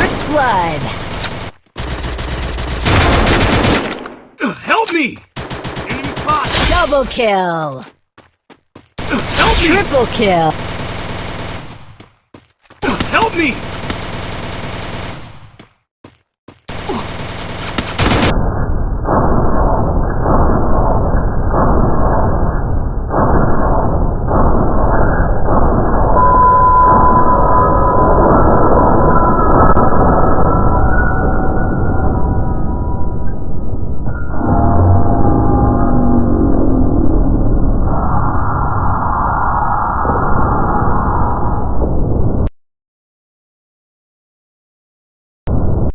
First blood. Help me! Enemy spot! Double kill. Help me! Triple kill. Help me!